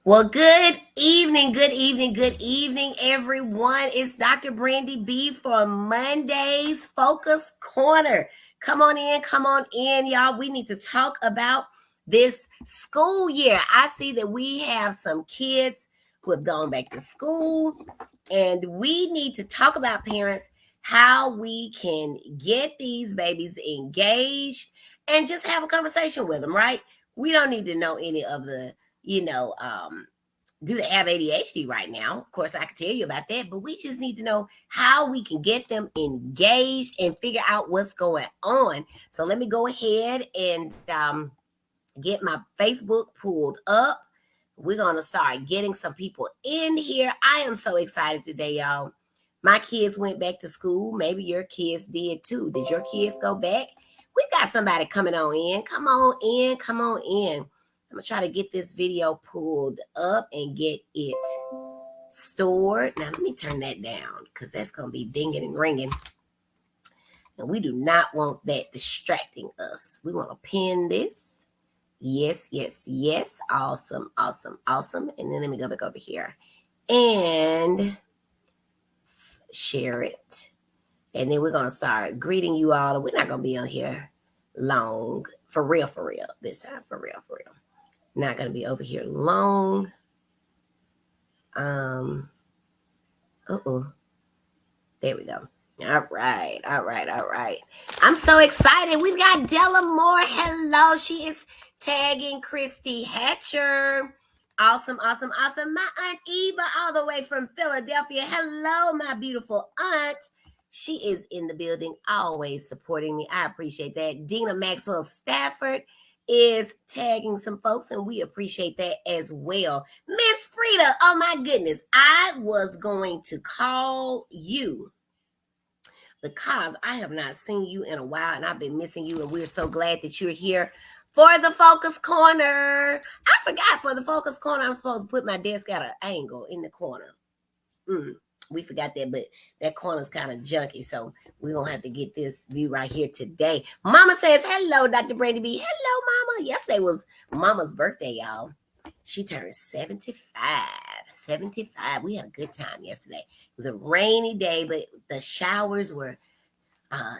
Well, good evening, everyone. It's Dr. Brandy B for Monday's Focus Corner. Come on in, y'all. We need to talk about this school year. I see that we have some kids who have gone back to school, and we need to talk about parents how we can get these babies engaged and just have a conversation with them, right? We don't need to know any of the you know, do they have ADHD right now? Of course, I can tell you about that, but we just need to know how we can get them engaged and figure out what's going on. So let me go ahead and get my Facebook pulled up. We're going to start getting some people in here. I am so excited today, y'all. My kids went back to school. Maybe your kids did too. Did your kids go back? We've got somebody coming on in. Come on in. Come on in. I'm going to try to get this video pulled up and get it stored. Now, let me turn that down because that's going to be dinging and ringing. And we do not want that distracting us. We want to pin this. Yes, yes, yes. Awesome, awesome, awesome. And then let me go back over here and share it. And then we're going to start greeting you all. We're not going to be on here long. For real, this time. For real. Not going to be over here long. There we go. All right. I'm so excited. We've got Della Moore. Hello. She is tagging Christy Hatcher. Awesome. My Aunt Eva, all the way from Philadelphia. Hello, my beautiful aunt. She is in the building, always supporting me. I appreciate that. Dina Maxwell Stafford is tagging some folks, and we appreciate that as well. Miss Frida, oh my goodness, I was going to call you because I have not seen you in a while, and I've been missing you, and we're so glad that you're here for the Focus Corner. I forgot, for the Focus Corner, I'm supposed to put my desk at an angle in the corner. We forgot that, but that corner's kind of junky, so we're going to have to get this view right here today. Mama says, hello, Dr. Brandy B. Hello, Mama. Yesterday was Mama's birthday, y'all. She turned 75. 75. We had a good time yesterday. It was a rainy day, but the showers were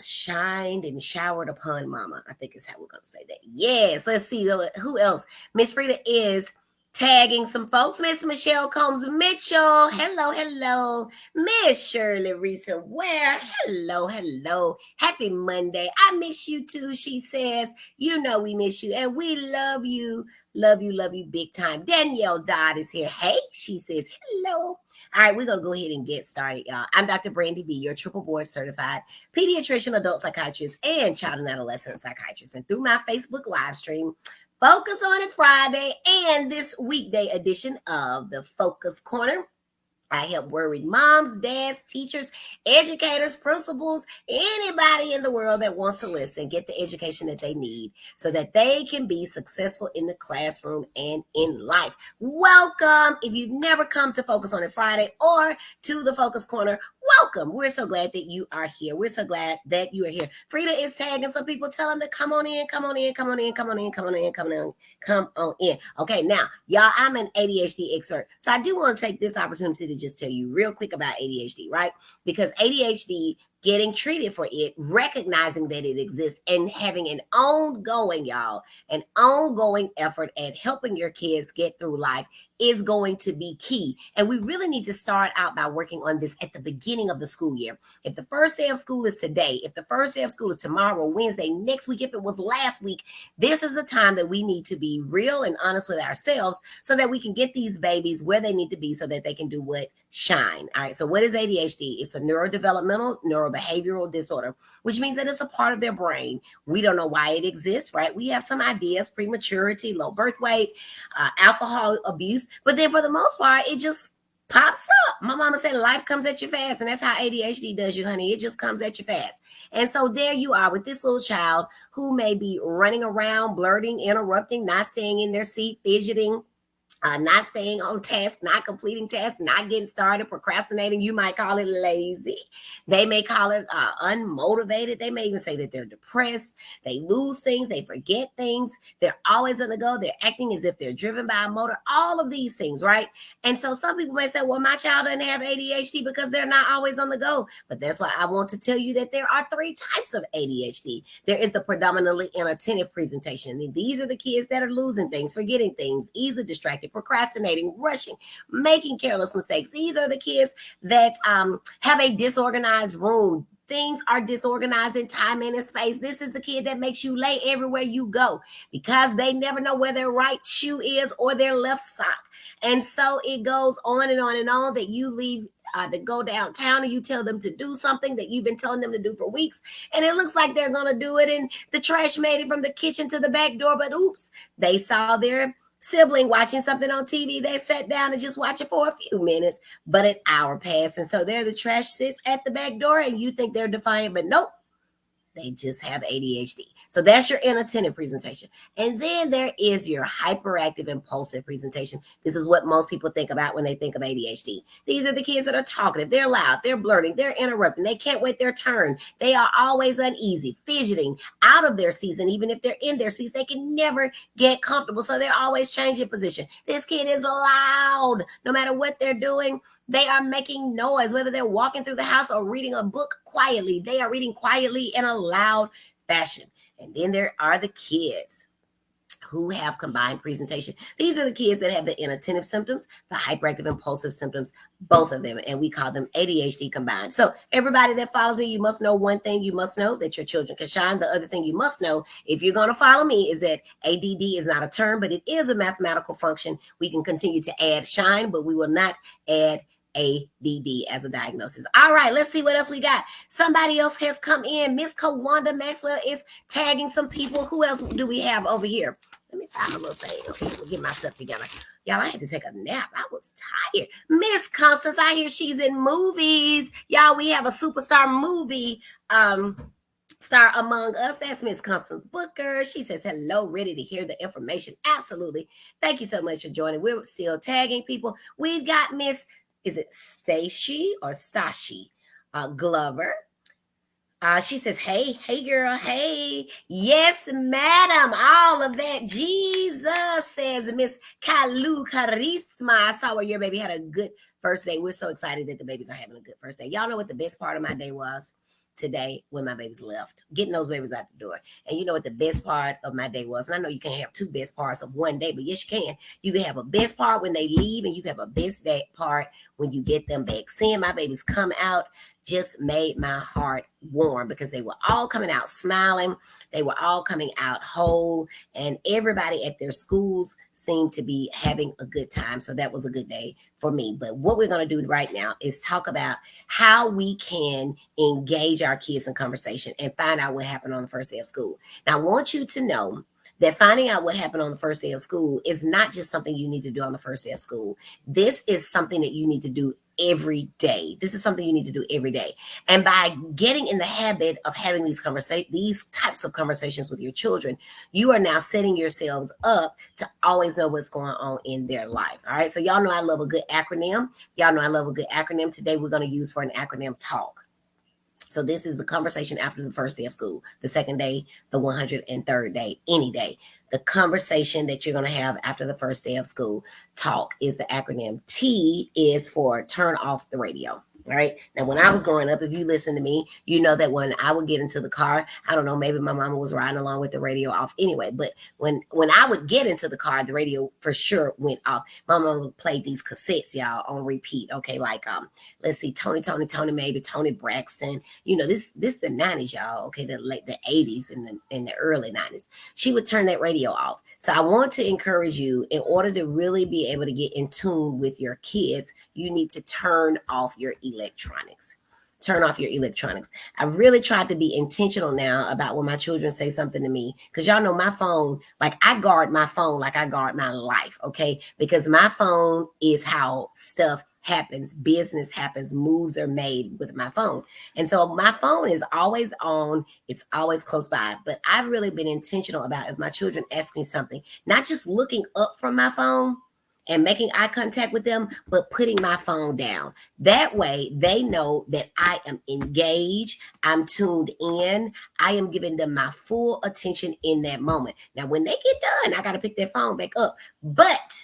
shined and showered upon Mama. I think is how we're going to say that. Yes, let's see who else. Miss Frida is tagging some folks. Miss Michelle Combs Mitchell. Hello. Miss Shirley Reeser Ware. Hello. Happy Monday. I miss you too, she says. You know we miss you and we love you. Love you big time. Danielle Dodd is here. Hey, she says hello. All right, we're going to go ahead and get started, y'all. I'm Dr. Brandy B, your triple board certified pediatrician, adult psychiatrist, and child and adolescent psychiatrist. And through my Facebook live stream, Focus on It Friday, and this weekday edition of the Focus Corner, I help worried moms, dads, teachers, educators, principals, anybody in the world that wants to listen, get the education that they need so that they can be successful in the classroom and in life. Welcome. If you've never come to Focus on It Friday or to the Focus Corner, welcome. We're so glad that you are here. We're so glad that you are here. Frida is tagging some people. Tell them to come on in. Okay, now, y'all, I'm an ADHD expert. So I do want to take this opportunity to just tell you real quick about ADHD, right? Because ADHD, getting treated for it, recognizing that it exists, and having an ongoing effort at helping your kids get through life is going to be key. And we really need to start out by working on this at the beginning of the school year. If the first day of school is today, if the first day of school is tomorrow, Wednesday, next week, if it was last week, this is the time that we need to be real and honest with ourselves so that we can get these babies where they need to be so that they can do what? Shine. All right. So what is ADHD? It's a neurobehavioral disorder, which means that it's a part of their brain. We don't know why it exists, right? We have some ideas: prematurity, low birth weight, alcohol abuse. But then for the most part, it just pops up. My mama said life comes at you fast, and that's how ADHD does you, honey. It just comes at you fast. And so there you are with this little child who may be running around, blurting, interrupting, not staying in their seat, fidgeting, not staying on task, not completing tasks, not getting started, procrastinating. You might call it lazy. They may call it unmotivated. They may even say that they're depressed. They lose things. They forget things. They're always on the go. They're acting as if they're driven by a motor. All of these things, right? And so some people may say, well, my child doesn't have ADHD because they're not always on the go. But that's why I want to tell you that there are 3 types of ADHD. There is the predominantly inattentive presentation. And these are the kids that are losing things, forgetting things, easily distracted, procrastinating, rushing, making careless mistakes. These are the kids that have a disorganized room. Things are disorganized in time and in space. This is the kid that makes you late everywhere you go because they never know where their right shoe is or their left sock. And so it goes on and on and on that you leave to go downtown and you tell them to do something that you've been telling them to do for weeks. And it looks like they're going to do it. And the trash made it from the kitchen to the back door. But oops, they saw their sibling watching something on TV. They sat down and just watch it for a few minutes, but an hour passed. And so there the trash sits at the back door and you think they're defiant, but nope, they just have ADHD. So that's your inattentive presentation. And then there is your hyperactive impulsive presentation. This is what most people think about when they think of ADHD. These are the kids that are talkative. They're loud. They're blurting. They're interrupting. They can't wait their turn. They are always uneasy, fidgeting, out of their seats. And even if they're in their seats, they can never get comfortable. So they're always changing position. This kid is loud. No matter what they're doing, they are making noise, whether they're walking through the house or reading a book quietly. They are reading quietly in a loud fashion. And then there are the kids who have combined presentation. These are the kids that have the inattentive symptoms, the hyperactive impulsive symptoms, both of them. And we call them ADHD combined. So everybody that follows me, you must know one thing. You must know that your children can shine. The other thing you must know, if you're going to follow me, is that ADD is not a term, but it is a mathematical function. We can continue to add shine, but we will not add ADD as a diagnosis. All right, let's see what else we got. Somebody else has come in. Miss Kawanda Maxwell is tagging some people. Who else do we have over here? Let me find a little thing. Okay, we'll get myself together. Y'all, I had to take a nap. I was tired. Miss Constance, I hear she's in movies. Y'all, we have a superstar movie star among us. That's Miss Constance Booker. She says, hello, ready to hear the information. Absolutely. Thank you so much for joining. We're still tagging people. We've got Miss, is it Stacy or Stashi Glover? She says, hey girl, hey. Yes, madam, all of that. Jesus, says Miss Kalu Charisma. I saw where your baby had a good first day. We're so excited that the babies are having a good first day. Y'all know what the best part of my day was? Today when my babies left, getting those babies out the door. And you know what the best part of my day was? And I know you can't have 2 best parts of one day, but yes, you can. You can have a best part when they leave, and you can have a best day part when you get them back. Seeing my babies come out just made my heart warm because they were all coming out smiling. They were all coming out whole, and everybody at their schools seemed to be having a good time. So that was a good day for me. But what we're going to do right now is talk about how we can engage our kids in conversation and find out what happened on the first day of school. Now, I want you to know that finding out what happened on the first day of school is not just something you need to do on the first day of school. This is something that you need to do every day. This is something you need to do every day. And by getting in the habit of having these types of conversations with your children, you are now setting yourselves up to always know what's going on in their life. All right. So y'all know I love a good acronym. Y'all know I love a good acronym. Today we're going to use for an acronym talk. So this is the conversation after the first day of school, the second day, the 103rd day, any day. The conversation that you're going to have after the first day of school, talk, is the acronym. T is for turn off the radio. All right. Now, when I was growing up, if you listen to me, you know that when I would get into the car, I don't know, maybe my mama was riding along with the radio off anyway. But when I would get into the car, the radio for sure went off. My mama would play these cassettes, y'all, on repeat. Okay. Like, let's see, Tony, maybe Tony Braxton. You know, this the 90s, y'all. Okay. The 80s and the early 90s. She would turn that radio off. So I want to encourage you, in order to really be able to get in tune with your kids, you need to turn off your electronics. Turn off your electronics. I really tried to be intentional now about when my children say something to me, because y'all know my phone, like I guard my phone like I guard my life, okay? Because my phone is how stuff happens, business happens, moves are made with my phone. And so my phone is always on, it's always close by. But I've really been intentional about, if my children ask me something, not just looking up from my phone and making eye contact with them, but putting my phone down. That way they know that I am engaged, I'm tuned in, I am giving them my full attention in that moment. Now, when they get done, I got to pick their phone back up. But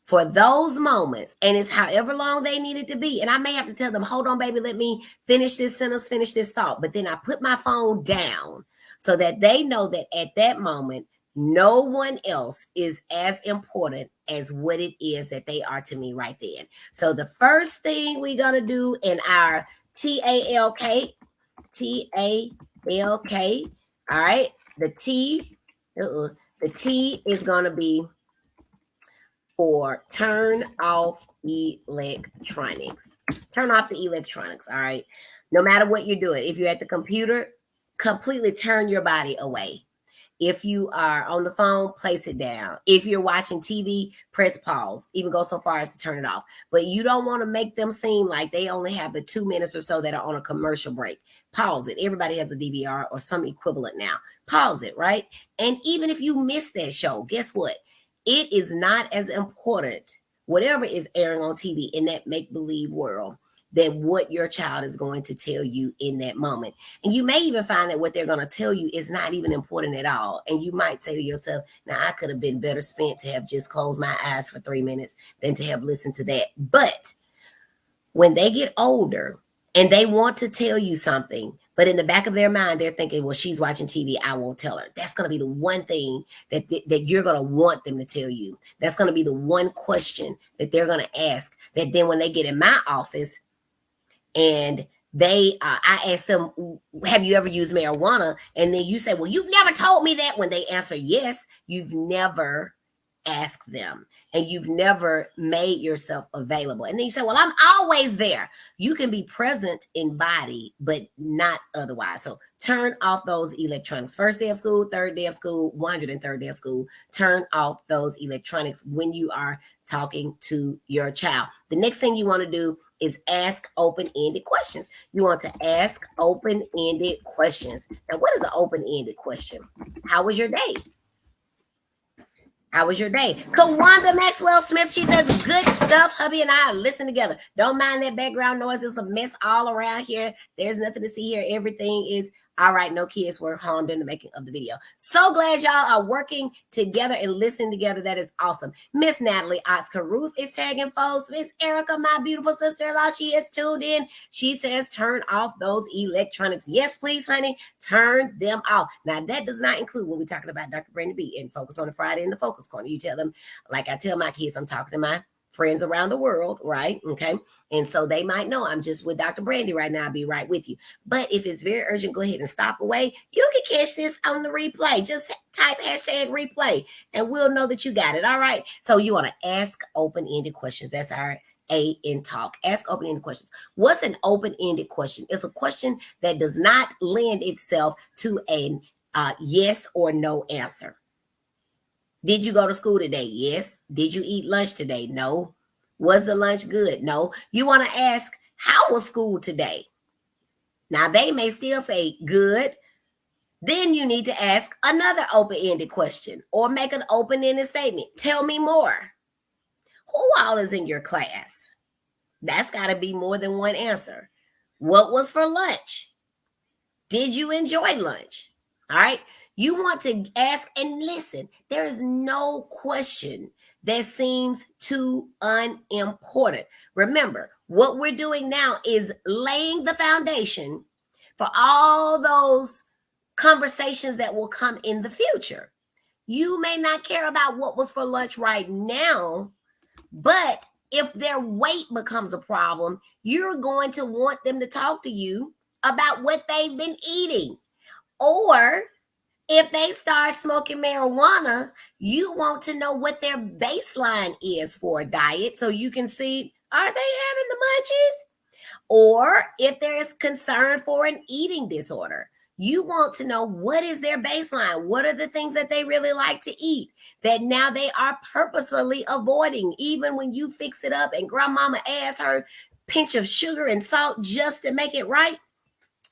for those moments, and it's however long they need it to be, and I may have to tell them, hold on, baby, let me finish this sentence, finish this thought. But then I put my phone down so that they know that at that moment, no one else is as important as what it is that they are to me right then. So the first thing we're going to do in our TALK, all right, the T is going to be for turn off electronics. Turn off the electronics, all right? No matter what you're doing. If you're at the computer, completely turn your body away. If you are on the phone, place it down. If you're watching TV, press pause. Even go so far as to turn it off. But you don't want to make them seem like they only have the 2 minutes or so that are on a commercial break. Pause it. Everybody has a DVR or some equivalent now. Pause it, right? And even if you miss that show, guess what? It is not as important, whatever is airing on TV in that make-believe world, than what your child is going to tell you in that moment. And you may even find that what they're going to tell you is not even important at all. And you might say to yourself, now I could have been better spent to have just closed my eyes for 3 minutes than to have listened to that. But when they get older and they want to tell you something, but in the back of their mind, they're thinking, well, she's watching TV, I won't tell her. That's going to be the one thing that you're going to want them to tell you. That's going to be the one question that they're going to ask, that then when they get in my office and I ask them, have you ever used marijuana? And then you say, well, you've never told me that. When they answer yes, you've never asked them and you've never made yourself available. And then you say, well, I'm always there. You can be present in body, but not otherwise. So turn off those electronics. First day of school, third day of school, 103rd day of school. Turn off those electronics when you are talking to your child. The next thing you want to do is ask open-ended questions. You want to ask open-ended questions. Now, what is an open-ended question? How was your day? How was your day? Kawanda Maxwell Smith, she says, good stuff. Hubby and I are listening together. Don't mind that background noise. It's a mess all around here. There's nothing to see here. Everything is all right. No kids were harmed in the making of the video. So glad y'all are working together and listening together. That is awesome. Miss Natalie Oscar Ruth is tagging folks. Miss Erica, my beautiful sister-in-law, she is tuned in. She says, turn off those electronics. Yes, please, honey. Turn them off. Now, that does not include when we're talking about Dr. Brandon B and Focus on the Friday in the Focus Corner. You tell them, like I tell my kids, I'm talking to my friends around the world, right? Okay. And so they might know I'm just with Dr. Brandy right now. I'll be right with you. But if it's very urgent, go ahead and stop away. You can catch this on the replay. Just type hashtag replay and we'll know that you got it. All right. So you want to ask open-ended questions. That's our A in talk. Ask open-ended questions. What's an open-ended question? It's a question that does not lend itself to a yes or no answer. Did you go to school today? Yes. Did you eat lunch today? No. Was the lunch good? No. You want to ask, how was school today? Now, they may still say good. Then you need to ask another open-ended question or make an open-ended statement. Tell me more. Who all is in your class? That's got to be more than one answer. What was for lunch? Did you enjoy lunch? All right. You want to ask and listen. There is no question that seems too unimportant. Remember, what we're doing now is laying the foundation for all those conversations that will come in the future. You may not care about what was for lunch right now, but if their weight becomes a problem, you're going to want them to talk to you about what they've been eating. Or if they start smoking marijuana, you want to know what their baseline is for a diet so you can see, are they having the munchies? Or if there is concern for an eating disorder, you want to know what is their baseline? What are the things that they really like to eat that now they are purposefully avoiding, even when you fix it up and grandmama adds her pinch of sugar and salt just to make it right?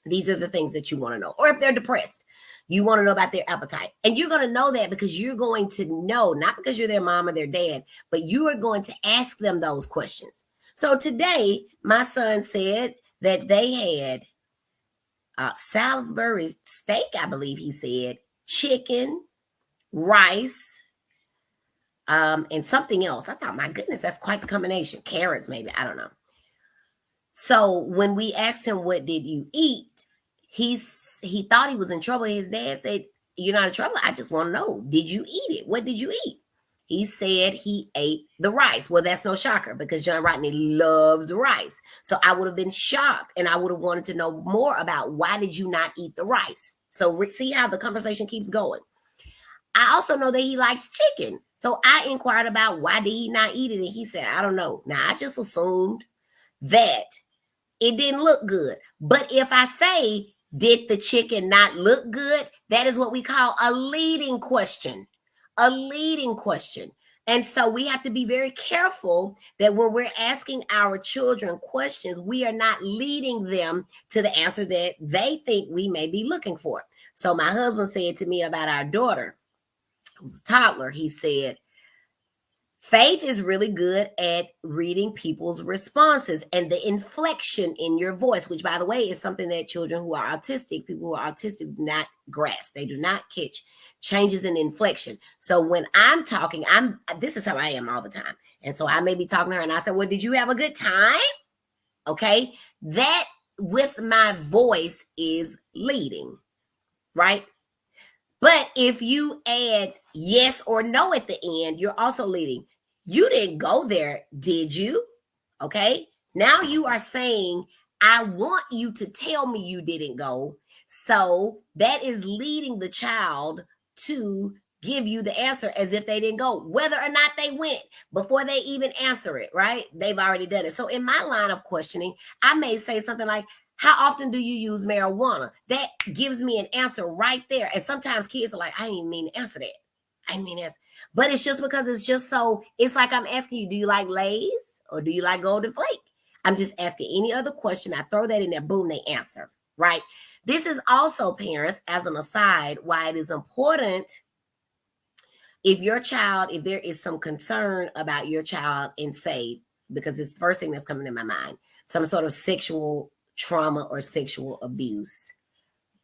These are the things that you want to know. Or if they're depressed, You want to know about their appetite. And you're going to know that because you're going to know, not because you're their mom or their dad, but you are going to ask them those questions. So today, my son said that they had Salisbury steak, I believe he said, chicken, rice, and something else. I thought, my goodness, that's quite the combination. Carrots, maybe. I don't know. So when we asked him, what did you eat? He thought he was in trouble. His dad said, you're not in trouble. I just want to know, did you eat it? What did you eat? He said he ate the rice. Well, that's no shocker because John Rodney loves rice. So I would have been shocked and I would have wanted to know more about why did you not eat the rice? So see how the conversation keeps going. I also know that he likes chicken. So I inquired about why did he not eat it? And he said, I don't know. Now, I just assumed that it didn't look good. But if I say, did the chicken not look good? That is what we call a leading question. A leading question. And so we have to be very careful that when we're asking our children questions, we are not leading them to the answer that they think we may be looking for. So my husband said to me about our daughter, who's a toddler, he said, Faith is really good at reading people's responses and the inflection in your voice, which, by the way, is something that children who are autistic, people who are autistic, do not grasp. They do not catch changes in inflection. So when I'm talking, this is how I am all the time. And so I may be talking to her and I said, well, did you have a good time? Okay. That with my voice is leading, right? But if you add yes or no at the end, you're also leading. You didn't go there, did you? Okay. Now you are saying, I want you to tell me you didn't go. So that is leading the child to give you the answer as if they didn't go, whether or not they went before they even answer it, right? They've already done it. So in my line of questioning, I may say something like, how often do you use marijuana? That gives me an answer right there. And sometimes kids are like, I didn't mean to answer that. I didn't mean to answer. But it's just because it's just so, it's like I'm asking you, do you like Lay's or do you like Golden Flake? I'm just asking any other question. I throw that in there, boom, they answer, right? This is also, parents, as an aside, why it is important if your child, if there is some concern about your child in say, because it's the first thing that's coming in my mind, some sort of sexual trauma or sexual abuse,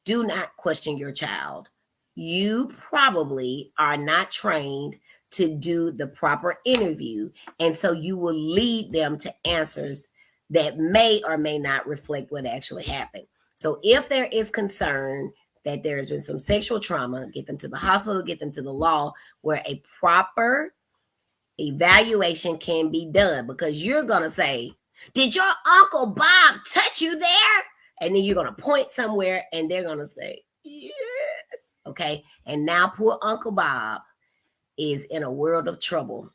do not question your child. You probably are not trained to do the proper interview. And so you will lead them to answers that may or may not reflect what actually happened. So if there is concern that there has been some sexual trauma, get them to the hospital, get them to the law where a proper evaluation can be done, because you're going to say, did your Uncle Bob touch you there? And then you're going to point somewhere and they're going to say, yes. Okay. And now poor Uncle Bob is in a world of trouble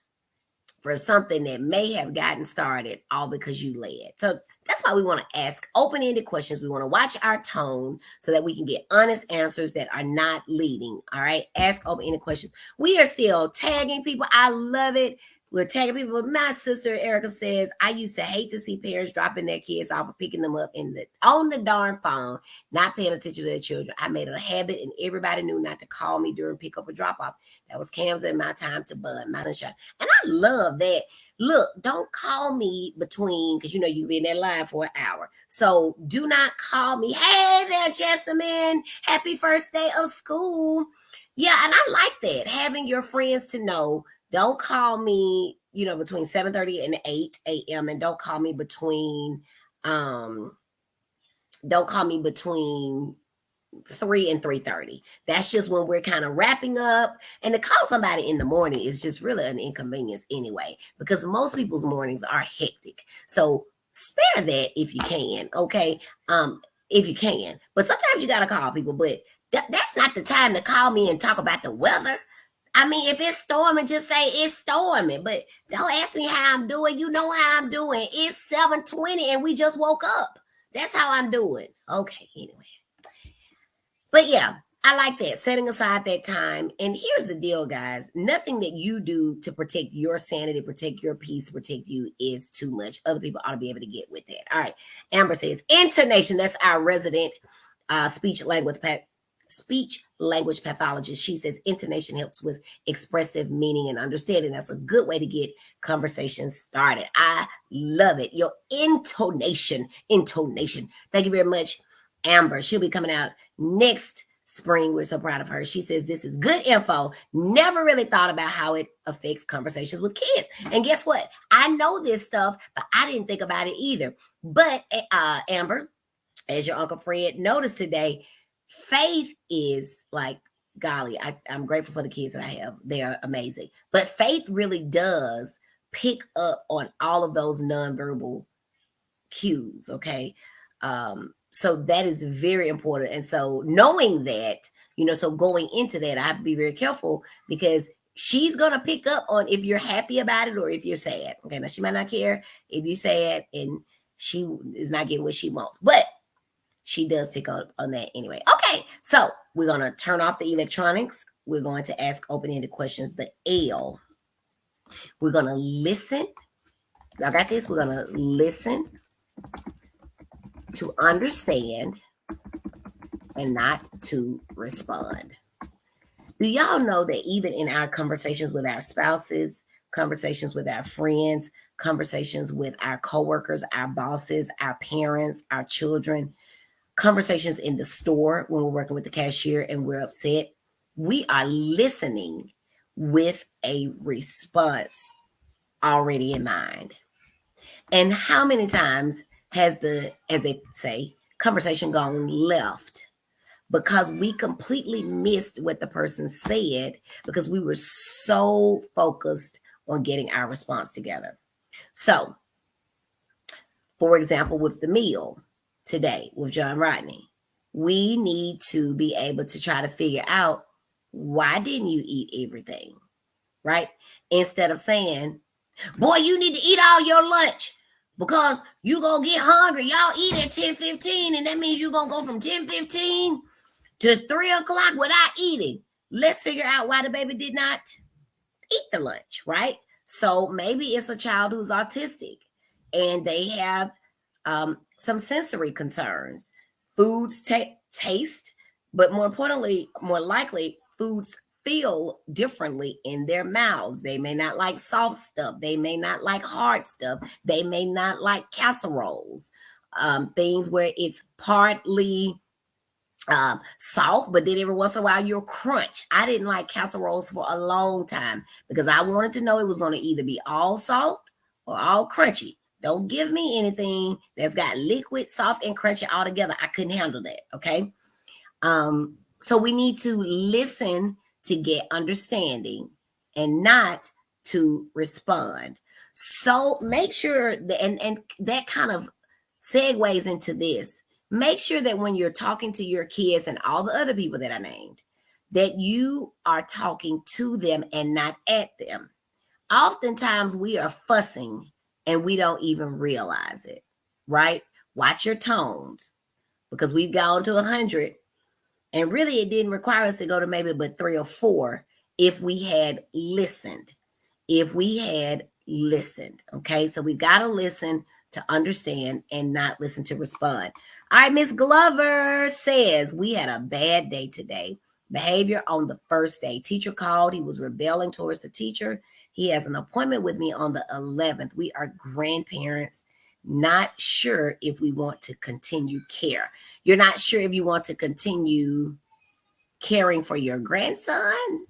for something that may have gotten started all because you led. So that's why we want to ask open-ended questions. We want to watch our tone so that we can get honest answers that are not leading. All right. Ask open-ended questions. We are still tagging people. I love it. We're tagging people. My sister Erica says, I used to hate to see parents dropping their kids off or picking them up on the darn phone, not paying attention to their children. I made it a habit and everybody knew not to call me during pickup or drop off. That was Cam's and my time to bud, my sunshine. And I love that. Look, don't call me between, because you know you've been in that line for an hour. So do not call me. Hey there, Jessamine. Happy first day of school. Yeah, and I like that. Having your friends to know. Don't call me, between 7:30 and 8 a.m. And don't call me between 3 and 3:30. That's just when we're kind of wrapping up. And to call somebody in the morning is just really an inconvenience anyway, because most people's mornings are hectic. So spare that if you can, okay? If you can. But sometimes you got to call people, but that's not the time to call me and talk about the weather. I mean, if it's storming, just say it's storming. But don't ask me how I'm doing. You know how I'm doing. It's 7:20 and we just woke up. That's how I'm doing. Okay, anyway. But yeah, I like that. Setting aside that time. And here's the deal, guys. Nothing that you do to protect your sanity, protect your peace, protect you is too much. Other people ought to be able to get with that. All right. Amber says, intonation. That's our resident speech language speech language pathologist. She says intonation helps with expressive meaning and understanding. That's a good way to get conversations started. I love it. Your intonation. Thank you very much, Amber. She'll be coming out next spring. We're so proud of her. She says this is good info. Never really thought about how it affects conversations with kids. And guess what? I know this stuff, but I didn't think about it either. But Amber, as your Uncle Fred noticed today, faith is like, golly, I'm grateful for the kids that I have. They are amazing. But faith really does pick up on all of those nonverbal cues, okay? So that is very important. And so knowing that, so going into that, I have to be very careful because she's going to pick up on if you're happy about it or if you're sad. Okay, now she might not care if you're sad and she is not getting what she wants, but she does pick up on that anyway. Okay, so we're going to turn off the electronics. We're going to ask open-ended questions. The L. We're going to listen. Y'all got this? We're going to listen to understand and not to respond. Do y'all know that even in our conversations with our spouses, conversations with our friends, conversations with our coworkers, our bosses, our parents, our children, conversations in the store when we're working with the cashier and we're upset, we are listening with a response already in mind. And how many times has as they say, conversation gone left because we completely missed what the person said because we were so focused on getting our response together. So, for example, with the meal today with John Rodney, we need to be able to try to figure out, why didn't you eat everything, right? Instead of saying, boy, you need to eat all your lunch because you're going to get hungry. Y'all eat at 10:15, and that means you're going to go from 10:15 to 3 o'clock without eating. Let's figure out why the baby did not eat the lunch, right? So maybe it's a child who's autistic and they have some sensory concerns. Foods taste, but more importantly, more likely, foods feel differently in their mouths. They may not like soft stuff. They may not like hard stuff. They may not like casseroles, things where it's partly soft, but then every once in a while you'll crunch. I didn't like casseroles for a long time because I wanted to know it was going to either be all soft or all crunchy. Don't give me anything that's got liquid, soft, and crunchy all together. I couldn't handle that. Okay. So we need to listen to get understanding and not to respond. So make sure that, and that kind of segues into this. Make sure that when you're talking to your kids and all the other people that I named, that you are talking to them and not at them. Oftentimes we are fussing and we don't even realize it, right? Watch your tones because we've gone to 100 and really it didn't require us to go to maybe but 3 or 4 if we had listened. Okay? So we got to listen to understand and not listen to respond. All right, Miss Glover says, we had a bad day today. Behavior on the first day. Teacher called. He was rebelling towards the teacher. He has an appointment with me on the 11th. We are grandparents, not sure if we want to continue care. You're not sure if you want to continue caring for your grandson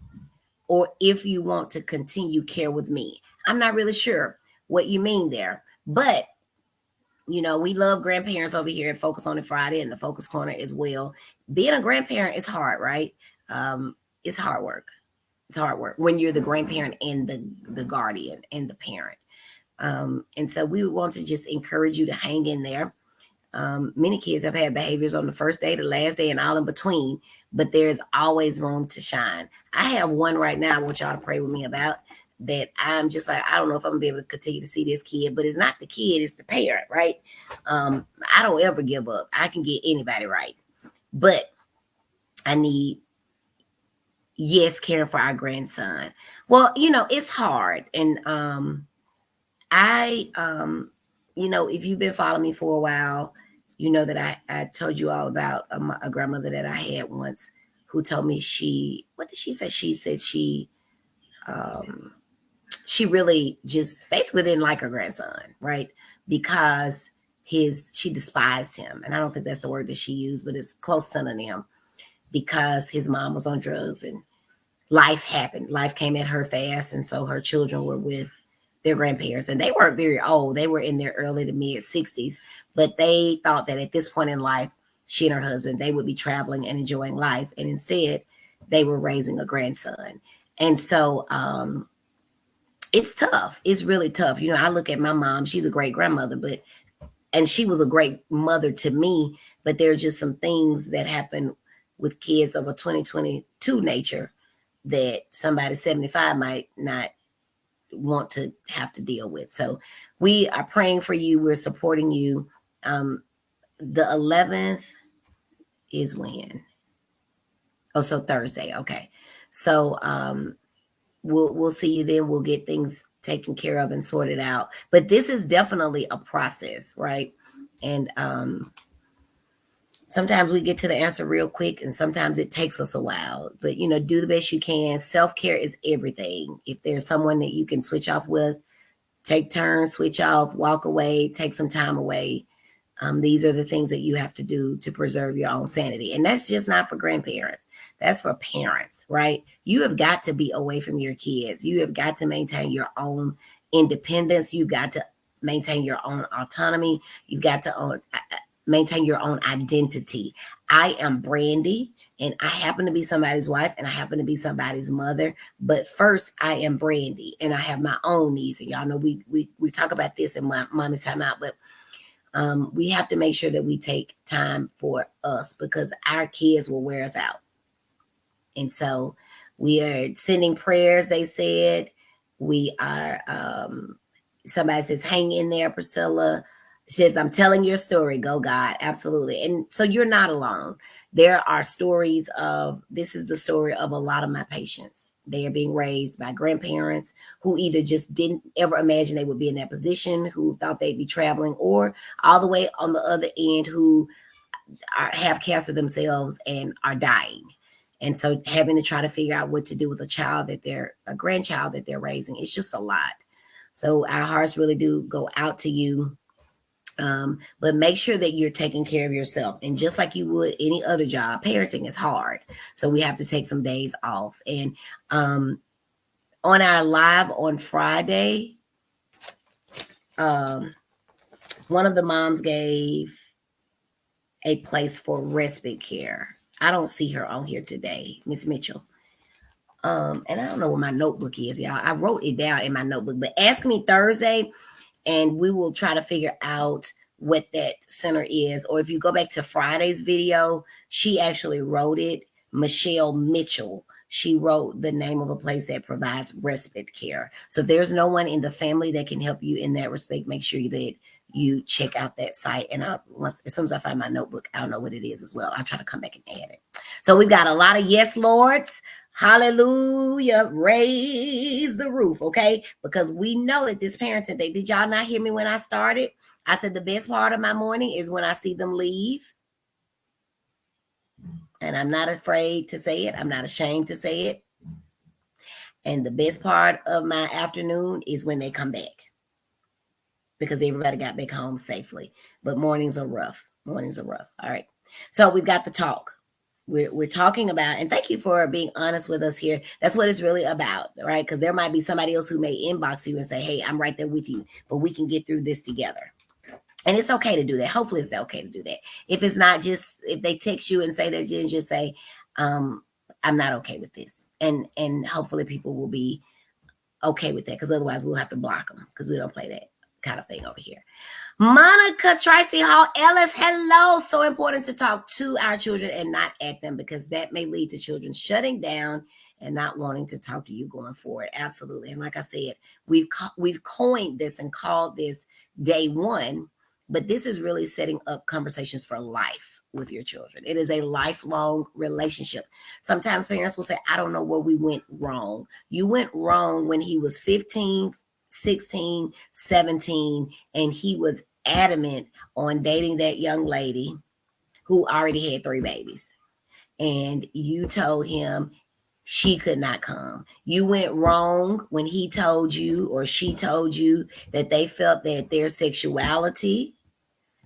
or if you want to continue care with me. I'm not really sure what you mean there, but we love grandparents over here at Focus on it Friday and the Focus Corner as well. Being a grandparent is hard, right? It's hard work. It's hard work when you're the grandparent and the guardian and the parent. And so we want to just encourage you to hang in there. Many kids have had behaviors on the first day, the last day, and all in between, but there's always room to shine. I have one right now I want y'all to pray with me about that. I'm just like, I don't know if I'm gonna be able to continue to see this kid, but it's not the kid, it's the parent, right? I don't ever give up. I can get anybody right, but I need, caring for our grandson. Well, it's hard. And if you've been following me for a while, you know that I told you all about a grandmother that I had once who told me what did she say? She said she really just basically didn't like her grandson, right? Because she despised him. And I don't think that's the word that she used, but it's close synonym, because his mom was on drugs and life happened. Life came at her fast. And so her children were with their grandparents, and they weren't very old. They were in their early to mid 60s, but they thought that at this point in life, she and her husband, they would be traveling and enjoying life. And instead they were raising a grandson. And so, it's tough. It's really tough. I look at my mom, she's a great grandmother, and she was a great mother to me, but there are just some things that happen with kids of a 2022 nature that somebody 75 might not want to have to deal with. So we are praying for you. We're supporting you. The 11th is when? Oh, so Thursday. Okay. So, we'll see you then. We'll get things taken care of and sorted out. But this is definitely a process, right? And sometimes we get to the answer real quick, and sometimes it takes us a while. But do the best you can. Self-care is everything. If there's someone that you can switch off with, take turns, switch off, walk away, take some time away. These are the things that you have to do to preserve your own sanity. And that's just not for grandparents. That's for parents, right? You have got to be away from your kids. You have got to maintain your own independence. You've got to maintain your own autonomy. You've got to maintain your own identity. I am Brandy, and I happen to be somebody's wife, and I happen to be somebody's mother. But first, I am Brandy, and I have my own needs. And y'all know we talk about this in my Mommy's Time Out, but we have to make sure that we take time for us, because our kids will wear us out. And so we are sending prayers. They said we are, somebody says, hang in there, Priscilla. She says, I'm telling your story. Go God. Absolutely. And so you're not alone. There are stories this is the story of a lot of my patients. They are being raised by grandparents who either just didn't ever imagine they would be in that position, who thought they'd be traveling, or all the way on the other end who have cancer themselves and are dying. And so having to try to figure out what to do with a grandchild that they're raising, it's just a lot. So our hearts really do go out to you. But make sure that you're taking care of yourself. And just like you would any other job, parenting is hard. So we have to take some days off. And on our live on Friday, one of the moms gave a place for respite care. I don't see her on here today, Miss Mitchell. And I don't know where my notebook is, y'all. I wrote it down in my notebook, but ask me Thursday, and we will try to figure out what that center is. Or if you go back to Friday's video, she actually wrote it. Michelle Mitchell. She wrote the name of a place that provides respite care. So if there's no one in the family that can help you in that respect, make sure that you check out that site. And as soon as I find my notebook, I'll know what it is as well. I'll try to come back and add it. So we've got a lot of yes, Lords. Hallelujah. Raise the roof, okay? Because we know that this parenting thing, did y'all not hear me when I started? I said the best part of my morning is when I see them leave. And I'm not afraid to say it. I'm not ashamed to say it. And the best part of my afternoon is when they come back, because everybody got back home safely. But mornings are rough. Mornings are rough. All right. So we've got the talk. We're talking about, and thank you for being honest with us here. That's what it's really about, right? Because there might be somebody else who may inbox you and say, hey, I'm right there with you, but we can get through this together. And it's okay to do that. Hopefully it's okay to do that. If it's not, just if they text you and say that, just say, I'm not okay with this. And hopefully people will be okay with that, because otherwise we'll have to block them, because we don't play that kind of thing over here. Monica Tracy Hall Ellis, hello. So important to talk to our children and not at them, because that may lead to children shutting down and not wanting to talk to you going forward. Absolutely. And like I said, we've coined this and called this day one, but this is really setting up conversations for life with your children. It is a lifelong relationship. Sometimes parents will say, I don't know where we went wrong. You went wrong when he was 15, 16, 17, and he was adamant on dating that young lady who already had 3 babies. and you told him she could not come. You went wrong when he told you or she told you that they felt that their sexuality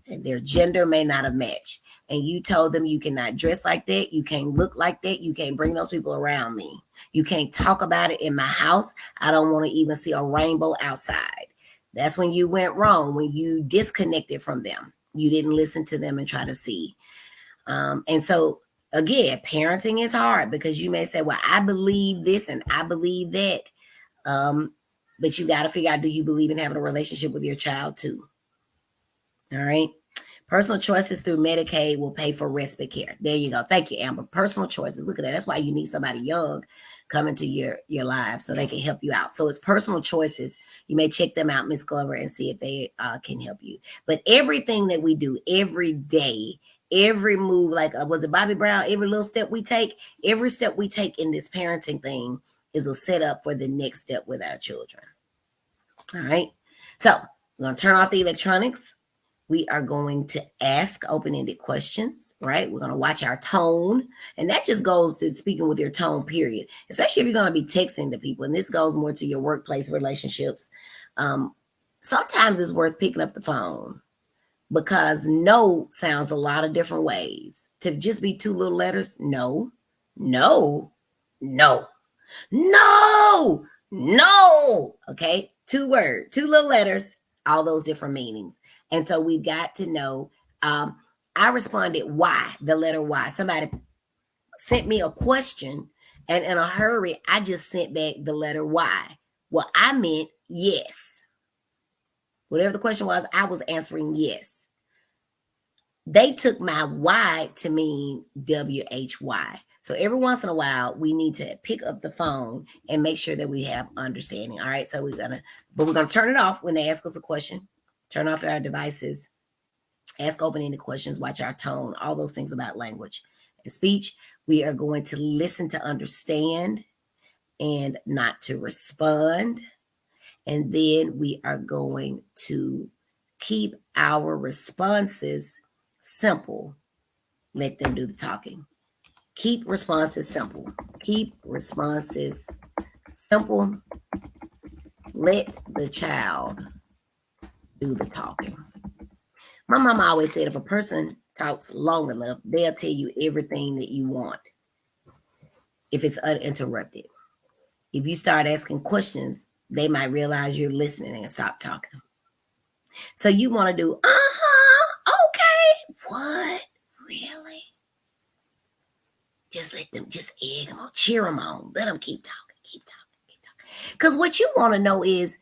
and their gender may not have matched. And you told them you cannot dress like that. You can't look like that. You can't bring those people around me. You can't talk about it in my house. I don't want to even see a rainbow outside. That's when you went wrong, when you disconnected from them. You didn't listen to them and try to see. And so, again, parenting is hard because you may say, well, I believe this and I believe that. But you got to figure out, do you believe in having a relationship with your child too? All right. Personal choices through Medicaid will pay for respite care. There you go. Thank you, Amber. Personal choices. Look at that. That's why you need somebody young coming to your lives so they can help you out. So it's personal choices. You may check them out, Miss Glover, and see if they can help you. But everything that we do every day, every move, like was it Bobby Brown? Every little step we take, every step we take in this parenting thing is a setup for the next step with our children. All right. So we're going to turn off the electronics. We are going to ask open-ended questions, right? We're going to watch our tone. And that just goes to speaking with your tone, period. Especially if you're going to be texting to people. And this goes more to your workplace relationships. Sometimes it's worth picking up the phone because no sounds a lot of different ways. To just be two little letters, no, no, no, no, no. Okay, two words, two little letters, all those different meanings. And so we've got to know, I responded why, the letter Y. Somebody sent me a question and in a hurry, I just sent back the letter Y. Well, I meant yes. Whatever the question was, I was answering yes. They took my Y to mean WHY. So every once in a while, we need to pick up the phone and make sure that we have understanding. All right. So we're going to turn it off when they ask us a question. Turn off our devices, ask open-ended questions, watch our tone, all those things about language and speech. We are going to listen to understand and not to respond. And then we are going to keep our responses simple. Let them do the talking. Keep responses simple. Keep responses simple. Let the child do the talking. My mama always said if a person talks long enough, they'll tell you everything that you want if it's uninterrupted. If you start asking questions, they might realize you're listening and stop talking. So you want to do, okay, what? Really? Just let them, just egg them on, cheer them on, let them keep talking, keep talking, keep talking. Because what you want to know is,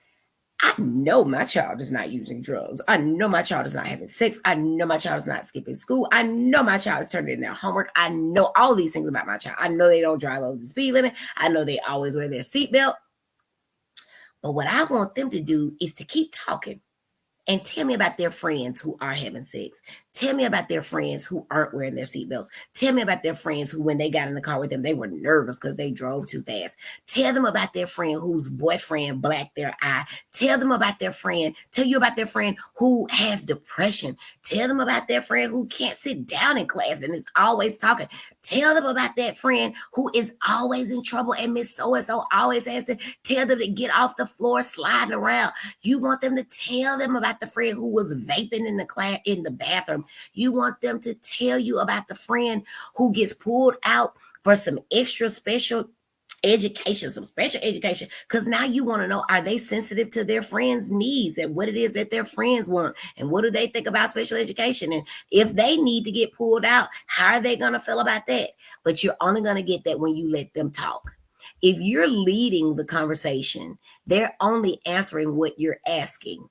I know my child is not using drugs. I know my child is not having sex. I know my child is not skipping school. I know my child is turning in their homework. I know all these things about my child. I know they don't drive over the speed limit. I know they always wear their seatbelt. But what I want them to do is to keep talking and tell me about their friends who are having sex. Tell me about their friends who aren't wearing their seatbelts. Tell me about their friends who, when they got in the car with them, they were nervous because they drove too fast. Tell them about their friend whose boyfriend blacked their eye. Tell you about their friend who has depression. Tell them about their friend who can't sit down in class and is always talking. Tell them about that friend who is always in trouble and Miss So-and-so always has to tell them to get off the floor sliding around. You want them to tell them about the friend who was vaping in the class, in the bathroom. You want them to tell you about the friend who gets pulled out for some extra special education, some special education, because now you want to know, are they sensitive to their friends' needs and what it is that their friends want and what do they think about special education, and if they need to get pulled out, how are they going to feel about that? But you're only going to get that when you let them talk. If you're leading the conversation, they're only answering what you're asking.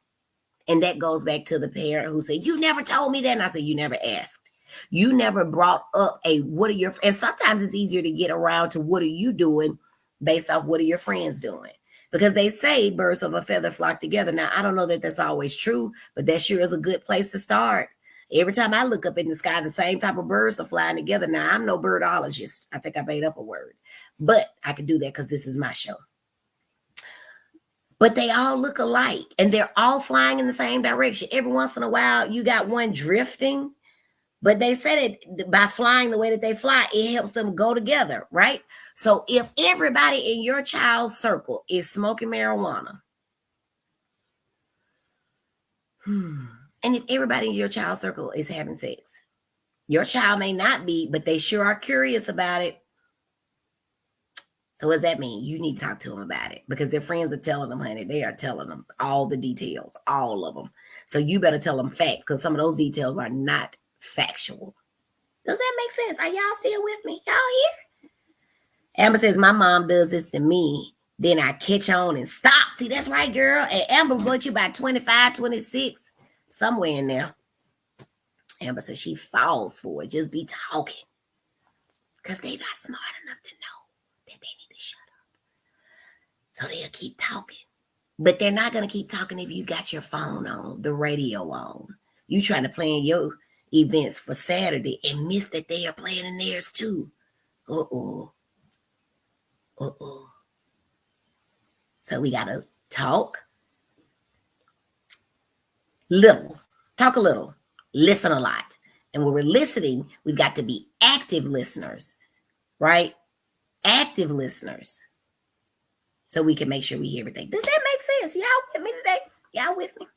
And that goes back to the parent who said, you never told me that. And I said, you never asked. You never brought up what are your, and sometimes it's easier to get around to what are you doing based off what are your friends doing? Because they say birds of a feather flock together. Now, I don't know that that's always true, but that sure is a good place to start. Every time I look up in the sky, the same type of birds are flying together. Now, I'm no birdologist. I think I made up a word, but I could do that because this is my show. But they all look alike and they're all flying in the same direction. Every once in a while, you got one drifting, But they said it by flying the way that they fly, it helps them go together, right? So if everybody in your child's circle is smoking marijuana, and if everybody in your child's circle is having sex, your child may not be, but they sure are curious about it. So what does that mean? You need to talk to them about it because their friends are telling them, honey, they are telling them all the details, all of them. So you better tell them fact because some of those details are not factual. Does that make sense? Are y'all still with me? Y'all here? Amber says, my mom does this to me. Then I catch on and stop. See, that's right, girl. And Amber brought you by 25, 26, somewhere in there. Amber says she falls for it. Just be talking. Because they're not smart enough to know that they need to shut up. So they'll keep talking. But they're not going to keep talking if you got your phone on, the radio on. You trying to plan your events for Saturday and miss that they are planning theirs too. Uh-oh. Uh-oh. So we got to talk little, talk a little, listen a lot. And when we're listening, we've got to be active listeners, right? Active listeners. So we can make sure we hear everything. Does that make sense? Y'all with me today? Y'all with me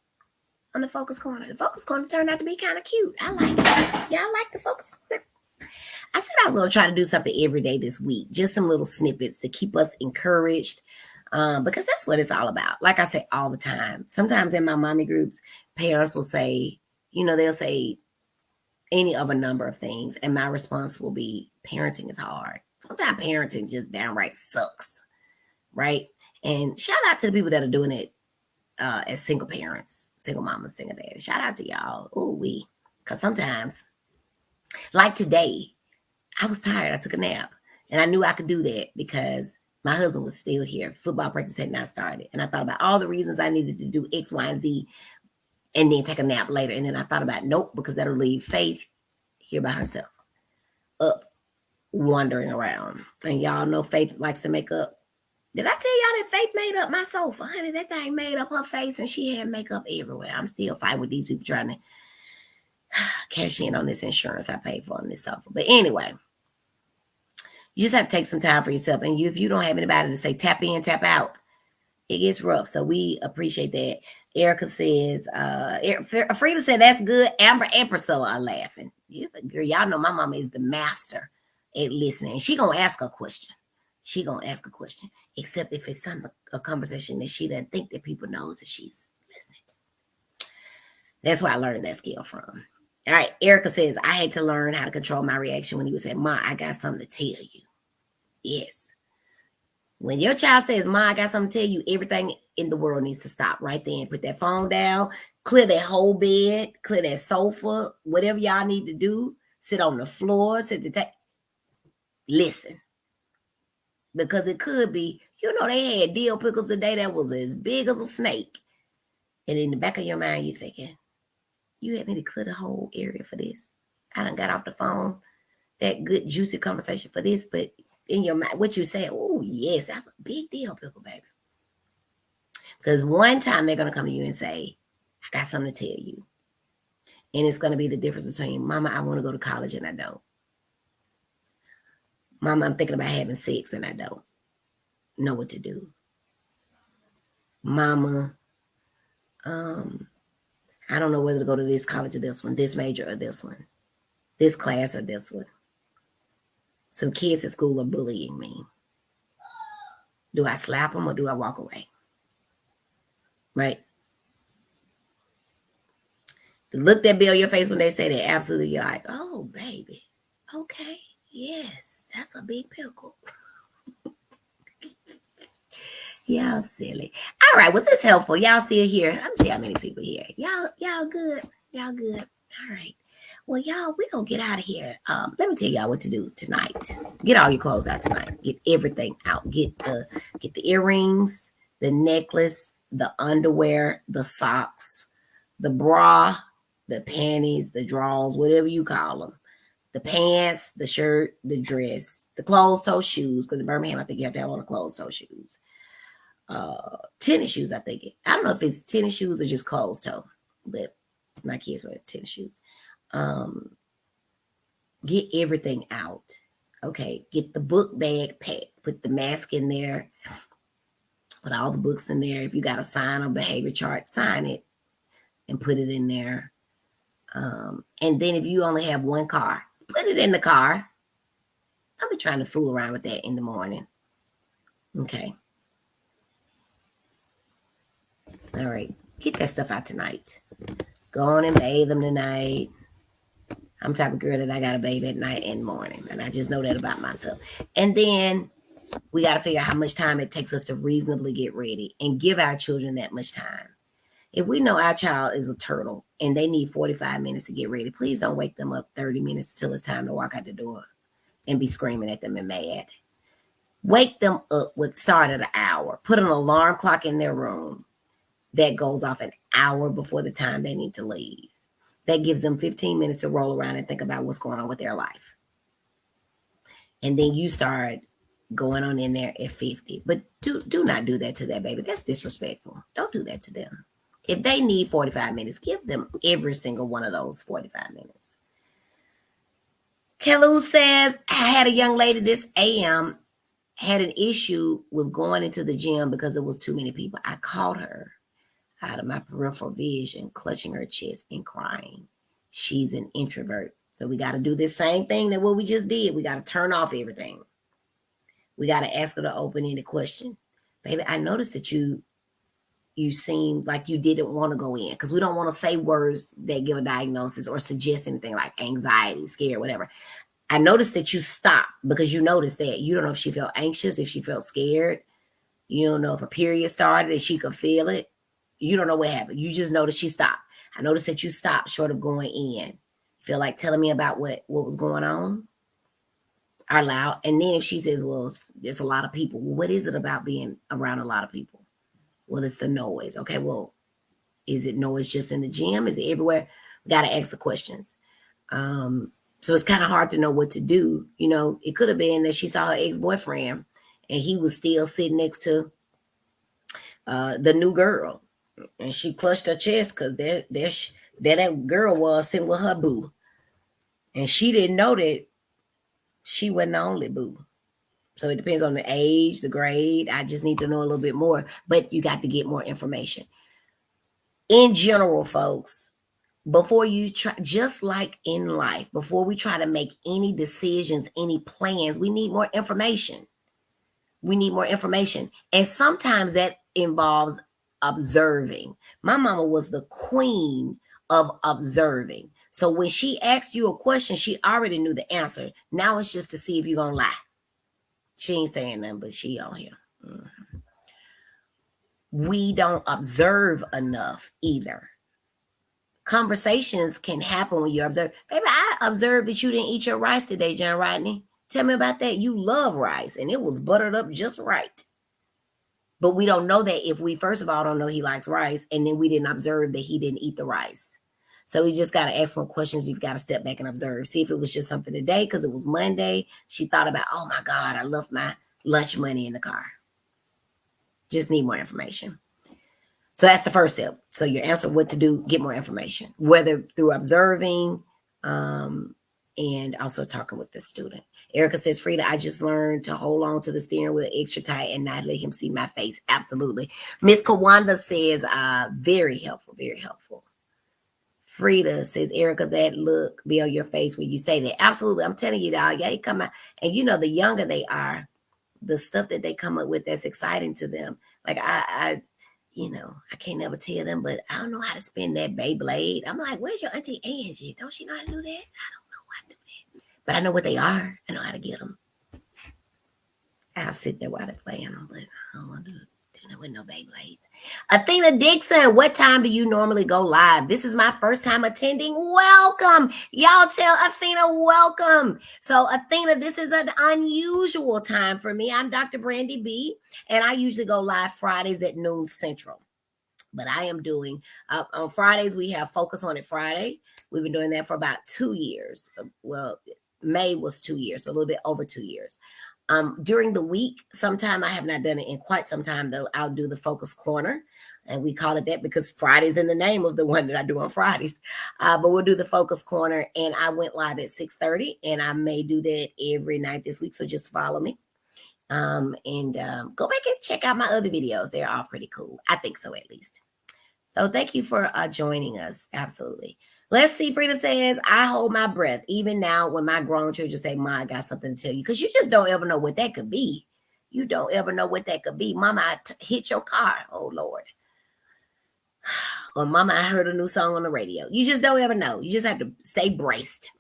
on the focus corner? The focus corner turned out to be kind of cute. I like it. Y'all like the focus corner? I said I was going to try to do something every day this week. Just some little snippets to keep us encouraged. Because that's what it's all about. Like I say all the time. Sometimes in my mommy groups, parents will say, they'll say any of a number of things. And my response will be, parenting is hard. Sometimes parenting just downright sucks. Right? And shout out to the people that are doing it as single parents, single mamas, single dads. Shout out to y'all. Because sometimes, like today, I was tired. I took a nap. And I knew I could do that because my husband was still here. Football practice had not started. And I thought about all the reasons I needed to do X, Y, and Z and then take a nap later. And then I thought about nope, because that'll leave Faith here by herself, up, wandering around. And y'all know Faith likes to make up. Did I tell y'all that Faith made up my sofa? Honey, that thing made up her face and she had makeup everywhere. I'm still fighting with these people trying to cash in on this insurance I paid for on this sofa. But anyway, you just have to take some time for yourself. And if you don't have anybody to say tap in, tap out, it gets rough. So we appreciate that. Erica says, Frida said, that's good. Amber and Priscilla are laughing. Girl, y'all know my mama is the master at listening. She going to ask a question. Except if it's a conversation that she doesn't think that people knows that she's listening to. That's where I learned that skill from. All right. Erica says, I had to learn how to control my reaction when he was saying, Ma, I got something to tell you. Yes. When your child says, Ma, I got something to tell you, everything in the world needs to stop right there. Put that phone down, clear that whole bed, clear that sofa, whatever y'all need to do. Sit on the floor, listen. Because it could be, they had dill pickles today that was as big as a snake. And in the back of your mind, you're thinking, you had me to clear the whole area for this. I done got off the phone, that good, juicy conversation for this. But in your mind, what you say, oh, yes, that's a big deal, pickle baby. Because one time they're going to come to you and say, I got something to tell you. And it's going to be the difference between, Mama, I want to go to college and I don't. Mama, I'm thinking about having sex and I don't know what to do. Mama, I don't know whether to go to this college or this one, this major or this one, this class or this one. Some kids at school are bullying me. Do I slap them or do I walk away? Right? The look that be on your face when they say that, absolutely, you're like, oh, baby. Okay. Yes, that's a big pickle. Y'all silly. All right, was this helpful? Y'all still here? Let me see how many people here. Y'all good. Y'all good. All right. Well, y'all, we're going to get out of here. Let me tell y'all what to do tonight. Get all your clothes out tonight. Get everything out. Get the earrings, the necklace, the underwear, the socks, the bra, the panties, the drawers, whatever you call them. The pants, the shirt, the dress, the closed-toe shoes, because in Birmingham, I think you have to have on the closed-toe shoes. Tennis shoes, I think. I don't know if it's tennis shoes or just closed-toe, but my kids wear tennis shoes. Get everything out. Okay, get the book bag packed. Put the mask in there. Put all the books in there. If you got a sign on behavior chart, sign it and put it in there. And then if you only have one car, put it in the car. I'll be trying to fool around with that in the morning. Okay. All right. Get that stuff out tonight. Go on and bathe them tonight. I'm the type of girl that I got to bathe at night and morning. And I just know that about myself. And then we got to figure out how much time it takes us to reasonably get ready and give our children that much time. If we know our child is a turtle and they need 45 minutes to get ready, please don't wake them up 30 minutes till it's time to walk out the door and be screaming at them and mad. Wake them up with start at an hour. Put an alarm clock in their room that goes off an hour before the time they need to leave. That gives them 15 minutes to roll around and think about what's going on with their life. And then you start going on in there at 50. But do not do that to that baby. That's disrespectful. Don't do that to them. If they need 45 minutes, give them every single one of those 45 minutes. Kalu says, I had a young lady this AM had an issue with going into the gym because it was too many people. I caught her out of my peripheral vision, clutching her chest and crying. She's an introvert. So we got to do this same thing that what we just did. We got to turn off everything. We got to ask her the open-ended question. Baby, I noticed that you seemed like you didn't want to go in, because we don't want to say words that give a diagnosis or suggest anything like anxiety, scare, whatever. I noticed that you stopped because you noticed that. You don't know if she felt anxious, if she felt scared. You don't know if a period started and she could feel it. You don't know what happened. You just noticed she stopped. I noticed that you stopped short of going in. You feel like telling me about what was going on? Out loud. And then if she says, well, there's a lot of people. Well, what is it about being around a lot of people? Well, it's the noise. Okay, well, is it noise just in the gym? Is it everywhere? We got to ask the questions. So it's kind of hard to know what to do. You know, it could have been that she saw her ex-boyfriend and he was still sitting next to the new girl. And she clutched her chest because that girl was sitting with her boo. And she didn't know that she wasn't the only boo. So it depends on the age, the grade. I just need to know a little bit more. But you got to get more information. In general, folks, before you try, just like in life, before we try to make any decisions, any plans, we need more information. We need more information. And sometimes that involves observing. My mama was the queen of observing. So when she asked you a question, she already knew the answer. Now it's just to see if you're going to lie. She ain't saying nothing, but she on here. Mm-hmm. We don't observe enough either. Conversations can happen when you observe. Baby, I observed that you didn't eat your rice today, John Rodney. Tell me about that. You love rice, and it was buttered up just right. But we don't know that if we, first of all, don't know he likes rice, and then we didn't observe that he didn't eat the rice. So we just got to ask more questions. You've got to step back and observe. See if it was just something today because it was Monday. She thought about, oh, my God, I left my lunch money in the car. Just need more information. So that's the first step. So your answer, what to do, get more information, whether through observing and also talking with the student. Erica says, Frida, I just learned to hold on to the steering wheel extra tight and not let him see my face. Absolutely. Miss Kawanda says, very helpful, very helpful. Frida says, Erica, that look be on your face when you say that. Absolutely. I'm telling you, dog, they come out. And you know, the younger they are, the stuff that they come up with that's exciting to them. Like I can't never tell them, but I don't know how to spin that Beyblade. I'm like, where's your Auntie Angie? Don't she know how to do that? I don't know how to do that. But I know what they are. I know how to get them. I'll sit there while they're playing them, but I don't want to do it with no Beyblades. Athena Dixon, what time do you normally go live? This is my first time attending. Welcome. Y'all tell Athena welcome. So Athena, this is an unusual time for me. I'm Dr. Brandy B, and I usually go live Fridays at noon Central. But I am doing, on Fridays, we have Focus on It Friday. We've been doing that for about 2 years. Well, May was 2 years, so a little bit over 2 years. During the week, sometime I have not done it in quite some time, though, I'll do the Focus Corner. And we call it that because Friday's in the name of the one that I do on Fridays. But we'll do the focus corner. And I went live at 6:30, and I may do that every night this week. So just follow me. And go back and check out my other videos. They're all pretty cool. I think so, at least. So thank you for joining us. Absolutely. Let's see. Frida says, I hold my breath even now when my grown children say, "Ma, I got something to tell you," because you just don't ever know what that could be. You don't ever know what that could be. Mama, I hit your car. Oh, Lord. Or Mama, I heard a new song on the radio. You just don't ever know. You just have to stay braced.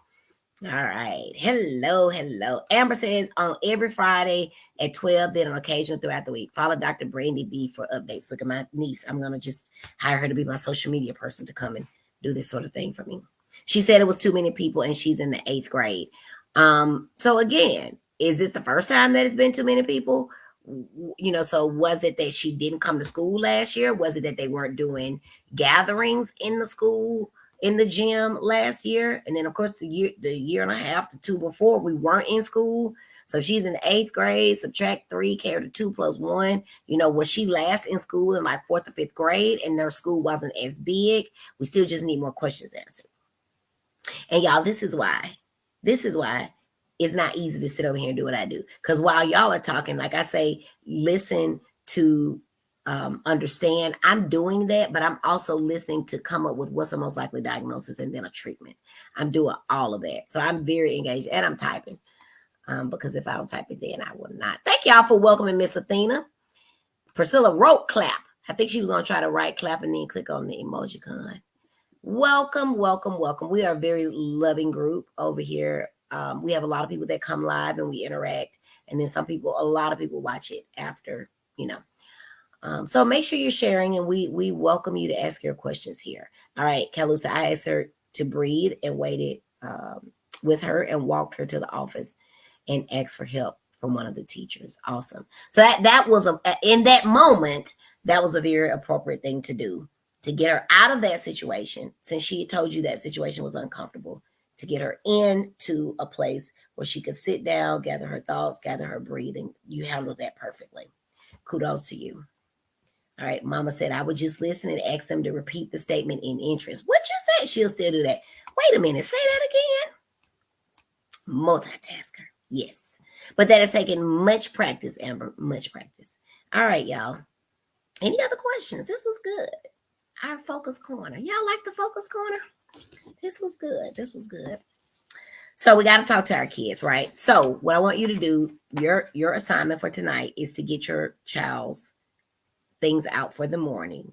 All right. Hello, hello. Amber says, on every Friday at 12, then on occasion throughout the week. Follow Dr. Brandy B for updates. Look at my niece. I'm going to just hire her to be my social media person to come and do this sort of thing for me. She said it was too many people, and she's in the 8th grade. So again, is this the first time that it's been too many people? You know, so was it that she didn't come to school last year? Was it that they weren't doing gatherings in the school, in the gym last year? And then of course the year and a half to 2 before, we weren't in school. So she's in the 8th grade, subtract 3, carry the 2 plus 1. You know, was she last in school in like 4th or 5th grade and their school wasn't as big? We still just need more questions answered. And y'all, this is why it's not easy to sit over here and do what I do. Because while y'all are talking, like I say, listen to understand. I'm doing that, but I'm also listening to come up with what's the most likely diagnosis and then a treatment. I'm doing all of that. So I'm very engaged, and I'm typing because if I don't type it, then I will not. Thank y'all for welcoming Miss Athena. Priscilla wrote clap. I think she was going to try to write clap and then click on the emoji con. Welcome, welcome, welcome. We are a very loving group over here. We have a lot of people that come live and we interact. And then a lot of people watch it after, you know. So make sure you're sharing, and we welcome you to ask your questions here. All right, Kalusa, I asked her to breathe and waited with her and walked her to the office and asked for help from one of the teachers. Awesome. So that was in that moment, that was a very appropriate thing to do, to get her out of that situation, since she had told you that situation was uncomfortable, to get her into a place where she could sit down, gather her thoughts, gather her breathing. You handled that perfectly. Kudos to you. All right, Mama said, I would just listen and ask them to repeat the statement in interest. What you say? She'll still do that. Wait a minute, say that again. Multitasker. Yes. But that has taken much practice, Amber, much practice. All right, y'all. Any other questions? This was good. Our focus corner. Y'all like the focus corner? This was good. This was good. So we got to talk to our kids, right? So what I want you to do, your assignment for tonight is to get your child's things out for the morning.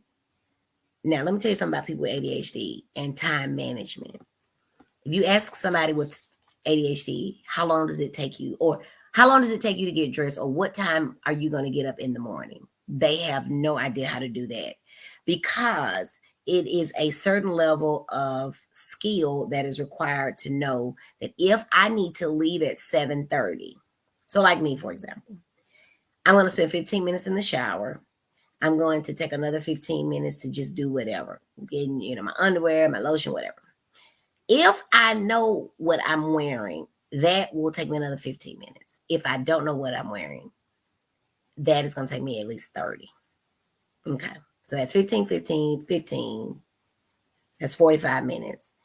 Now, let me tell you something about people with ADHD and time management. If you ask somebody with ADHD, how long does it take you? Or how long does it take you to get dressed? Or what time are you going to get up in the morning? They have no idea how to do that, because it is a certain level of skill that is required to know that if I need to leave at 7:30, so like me, for example, I'm going to spend 15 minutes in the shower. I'm going to take another 15 minutes to just do whatever, getting, you know, my underwear, my lotion, whatever. If I know what I'm wearing, that will take me another 15 minutes. If I don't know what I'm wearing, that is going to take me at least 30. Okay. So that's 15, 15, 15. That's 45 minutes.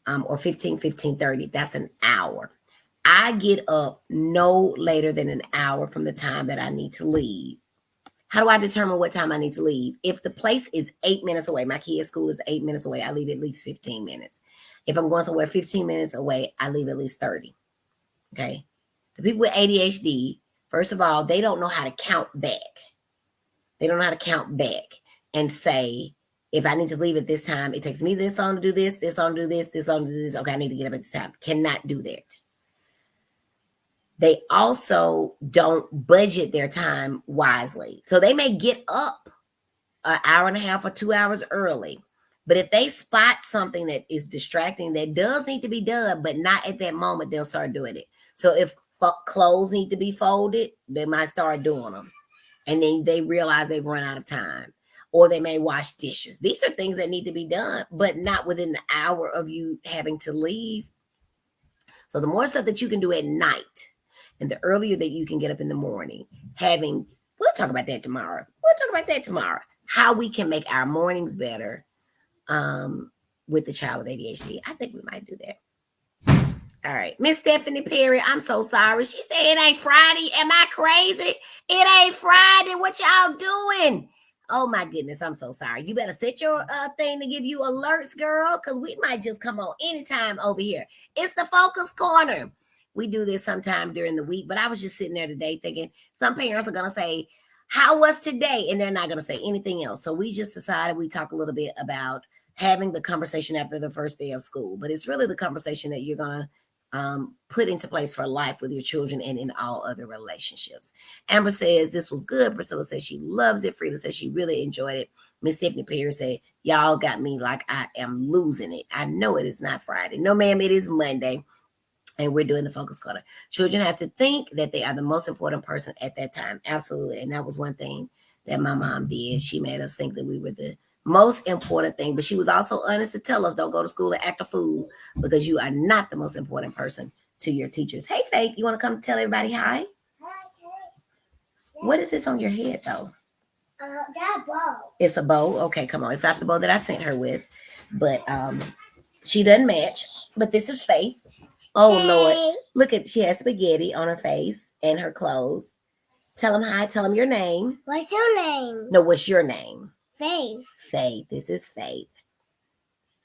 Or 15, 15, 30. That's an hour. I get up no later than an hour from the time that I need to leave. How do I determine what time I need to leave? If the place is 8 minutes away, my kid's school is 8 minutes away, I leave at least 15 minutes. If I'm going somewhere 15 minutes away, I leave at least 30. Okay. The people with ADHD, first of all, they don't know how to count back. They don't know how to count back and say, if I need to leave at this time, it takes me this long to do this long to do this long to do this. Okay, I need to get up at this time. Cannot do that. They also don't budget their time wisely. So they may get up an hour and a half or 2 hours early. But if they spot something that is distracting, that does need to be done, but not at that moment, they'll start doing it. So if clothes need to be folded, they might start doing them. And then they realize they've run out of time. Or they may wash dishes. These are things that need to be done, but not within the hour of you having to leave. So the more stuff that you can do at night, and the earlier that you can get up in the morning, we'll talk about that tomorrow. how we can make our mornings better with the child with ADHD. I think we might do that. All right. Miss Stephanie Perry, I'm so sorry. She said it ain't Friday. Am I crazy? It ain't Friday. What y'all doing? Oh my goodness, I'm so sorry. You better set your thing to give you alerts, girl, because we might just come on anytime over here. It's the Focus Corner. We do this sometime during the week, but I was just sitting there today thinking some parents are going to say, how was today? And they're not going to say anything else. So we just decided we talk a little bit about having the conversation after the first day of school. But it's really the conversation that you're going to put into place for life with your children and in all other relationships. Amber says this was good. Priscilla says she loves it. Frida says she really enjoyed it. Miss Tiffany Perry said, y'all got me like I am losing it. I know it is not Friday. No, ma'am, it is Monday. And we're doing the Focus Corner. Children have to think that they are the most important person at that time. Absolutely. And that was one thing that my mom did. She made us think that we were the most important thing, but she was also honest to tell us don't go to school and act a fool because you are not the most important person to your teachers. Hey, Faith, you want to come tell everybody hi? What is this on your head, though? That bow. It's a bow? Okay, come on. It's not the bow that I sent her with, but she doesn't match. But this is Faith. Oh, hey. Lord. Look at, she has spaghetti on her face and her clothes. Tell them hi. Tell them your name. What's your name? No, what's your name? Faith. Faith. This is Faith.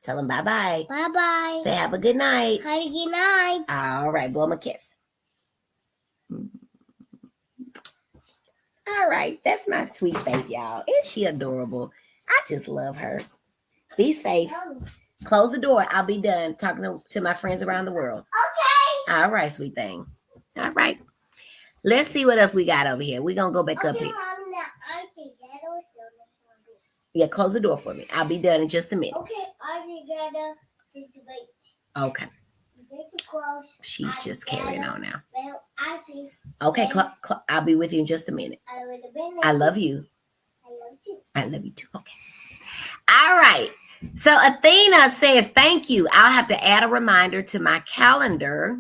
Tell them bye-bye. Bye-bye. Say have a good night. Have a good night. All right. Blow them a kiss. All right. That's my sweet Faith, y'all. Isn't she adorable? I just love her. Be safe. Close the door. I'll be done talking to my friends around the world. Okay. All right, sweet thing. All right. Let's see what else we got over here. We're going to go back up here. Yeah, close the door for me. I'll be done in just a minute. Okay, altogether, it's wait. Okay. Close. She's just carrying on now. Well, I see. Okay, I'll be with you in just a minute. I love you. I love you. I love you too. Okay. All right. So Athena says, thank you. I'll have to add a reminder to my calendar